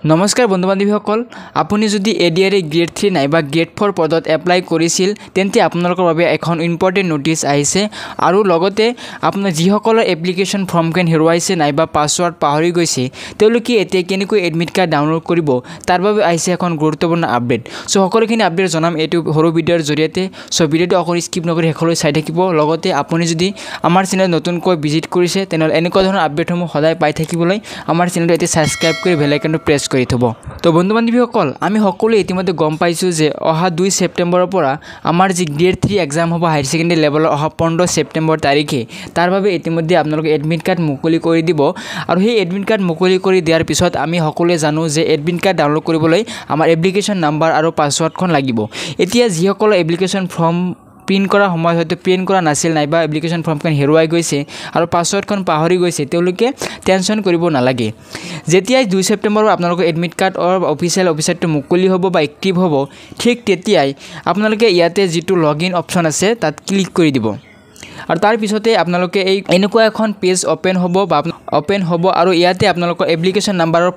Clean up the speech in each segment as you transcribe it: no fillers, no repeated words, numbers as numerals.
নমস্কাৰ বন্ধু বান্ধৱীসকল, আপুনি যদি এডিআৰই গ্ৰেড 3 নাইবা গ্ৰেড 4 পদত এপ্লাই কৰিছিল তেন্তে আপোনালোকৰ বাবে এখন ইম্পৰ্টেণ্ট নোটিছ আহিছে। আৰু লগতে আপোনাৰ যিসকলৰ এপ্লিকেশ্যন ফৰ্মখন হেৰুৱাইছে নাইবা পাছৱৰ্ড পাহৰি গৈছে তেওঁলোকে এতিয়া কেনেকৈ এডমিট কাৰ্ড ডাউনলোড কৰিব তাৰ বাবে আহিছে এখন গুৰুত্বপূৰ্ণ আপডেট। চ' সকলোখিনি আপডেট জনাম এইটো সৰু ভিডিঅ'ৰ জৰিয়তে। চ' ভিডিঅ'টো অকল স্কিপ নকৰি শেষলৈ চাই থাকিব। লগতে আপুনি যদি আমাৰ চেনেল নতুনকৈ ভিজিট কৰিছে তেনেহ'লে এনেকুৱা ধৰণৰ আপডেটসমূহ সদায় পাই থাকিবলৈ আমাৰ চেনেলটো এতিয়া ছাবস্ক্ৰাইব কৰি বেল আইকনটো প্ৰেছ কৰি থব। তো বন্ধু বান্ধৱীসকল, আমি সকলোৱে ইতিমধ্যে গম পাইছোঁ যে অহা 2 ছেপ্টেম্বৰৰ পৰা আমাৰ যি গ্ৰেড 3 এক্সাম হ'ব হায়াৰ ছেকেণ্ডেৰী লেভেলৰ অহা 15 ছেপ্টেম্বৰ তাৰিখে, তাৰ বাবে ইতিমধ্যে আপোনালোকে এডমিট কাৰ্ড মুকলি কৰি দিব। আৰু সেই এডমিট কাৰ্ড মুকলি কৰি দিয়াৰ পিছত আমি সকলোৱে জানো যে এডমিট কাৰ্ড ডাউনলোড কৰিবলৈ আমাৰ এপ্লিকেশ্যন নাম্বাৰ আৰু পাছৱৰ্ডখন লাগিব। এতিয়া যিসকলৰ এপ্লিকেশ্যন ফৰ্ম প্ৰিণ্ট কৰাৰ সময়ত হয়তো প্ৰিণ্ট কৰা নাছিল নাইবা এপ্লিকেশ্যন ফৰ্মখন হেৰুৱাই গৈছে আৰু পাছৱৰ্ডখন পাহৰি গৈছে তেওঁলোকে টেনশ্যন কৰিব নালাগে। যেতিয়াই 2 ছেপ্টেম্বৰৰ আপোনালোকৰ এডমিট কাৰ্ডৰ অফিচিয়েল ৱেবছাইটটো মুকলি হ'ব বা এক্টিভ হ'ব, ঠিক তেতিয়াই আপোনালোকে ইয়াতে যিটো লগইন অপশ্যন আছে তাত ক্লিক কৰি দিব। আৰু তাৰ পিছতে আপোনালোকে এনেকুৱা এখন পেজ অপেন হ'ব আৰু ইয়াতে আপোনালোকৰ এপ্লিকেশ্যন নাম্বাৰ আৰু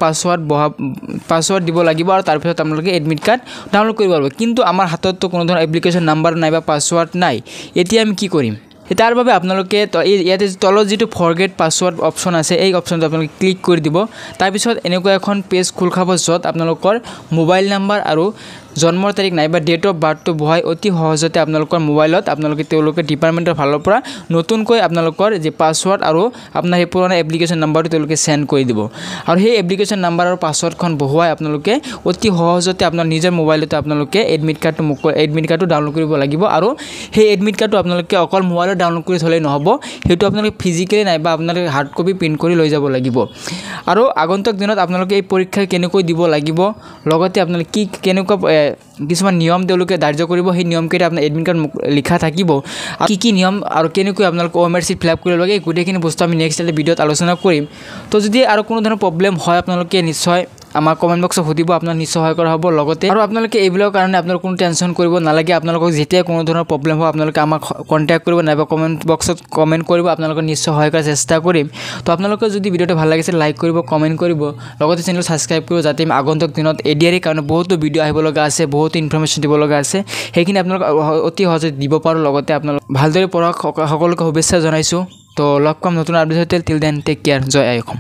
পাছৱৰ্ড দিব লাগিব আৰু তাৰপিছত আপোনালোকে এডমিট কাৰ্ড ডাউনলোড কৰিব পাৰিব। কিন্তু আমাৰ হাতততো কোনো ধৰণৰ এপ্লিকেশ্যন নাম্বাৰ নাইবা পাছৱৰ্ড নাই। এতিয়া আমি কি কৰিম? তাৰ বাবে আপোনালোকে ইয়াতে তলত যিটো ফৰগেট পাছৱৰ্ড অপশ্যন আছে এই অপশ্যনটো আপোনালোকে ক্লিক কৰি দিব। তাৰপিছত এনেকুৱা এখন পেজ খোল খাব য'ত আপোনালোকৰ মোবাইল নাম্বাৰ আৰু জন্মৰ তাৰিখ নাইবা ডেট অফ বাৰ্থটো বহাই অতি সহজতে আপোনালোকৰ মোবাইলত তেওঁলোকে ডিপাৰ্টমেণ্টৰ ফালৰ পৰা নতুনকৈ আপোনালোকৰ যি পাছৱৰ্ড আৰু আপোনাৰ সেই পুৰণা এপ্লিকেশ্যন নাম্বাৰটো তেওঁলোকে চেণ্ড কৰি দিব। আৰু সেই এপ্লিকেশ্যন নাম্বাৰ আৰু পাছৱৰ্ডখন বহুৱাই আপোনালোকে অতি সহজতে আপোনাৰ নিজৰ মোবাইলতে আপোনালোকে এডমিট কাৰ্ডটো ডাউনলোড কৰিব লাগিব। আৰু সেই এডমিট কাৰ্ডটো আপোনালোকে অকল মোবাইলত ডাউনলোড কৰি থ'লেই নহ'ব, সেইটো আপোনালোকে ফিজিকেলি নাইবা আপোনালোকে হাৰ্ড কপি প্ৰিণ্ট কৰি লৈ যাব লাগিব। আৰু আগন্তুক দিনত আপোনালোকে এই পৰীক্ষা কেনেকৈ দিব লাগিব, লগতে আপোনালোকে কেনেকুৱা কিছুমান নিয়ম তেওঁলোকে ধাৰ্য কৰিব, সেই নিয়মকেইটা আপোনাৰ এডমিট কাৰ্ড লিখা থাকিব। আৰু কি নিয়ম আৰু কেনেকৈ আপোনালোকে OMR চিট ফিল আপ কৰিব লাগে গোটেইখিনি বস্তু আমি নেক্সট এটা ভিডিঅ'ত আলোচনা কৰিম। তো যদি আৰু কোনো ধৰণৰ প্ৰব্লেম হয় আপোনালোকে নিশ্চয় আমাক কমেণ্ট বক্সত সুধিব, আপোনাক নিশ্চয় সহায় কৰা হ'ব। লগতে আৰু আপোনালোকে এইবিলাকৰ কাৰণে আপোনালোকে কোনো টেনশ্যন কৰিব নালাগে। আপোনালোকক যেতিয়া কোনো ধৰণৰ প্ৰব্লেম হ'ব আপোনালোকে আমাক কণ্টেক্ট কৰিব নাইবা কমেণ্ট বক্সত কমেণ্ট কৰিব, আপোনালোকক নিশ্চয় সহায় কৰাৰ চেষ্টা কৰিম। তো আপোনালোকে যদি ভিডিঅ'টো ভাল লাগিছে লাইক কৰিব, কমেণ্ট কৰিব, লগতে চেনেলটো ছাবস্ক্ৰাইব কৰিব যাতে আমি আগন্তুক দিনত এডিআৰইৰ কাৰণে বহুতো ভিডিঅ' আহিব লগা আছে, বহুতো ইনফৰমেশ্যন দিব লগা আছে, সেইখিনি আপোনালোকক অতি সহজে দিব পাৰোঁ। লগতে আপোনালোক ভালদৰে পঢ়ক, সকলোকে শুভেচ্ছা জনাইছোঁ। তো লগ পাম নতুন update. Till then take care. জয় আই অসম।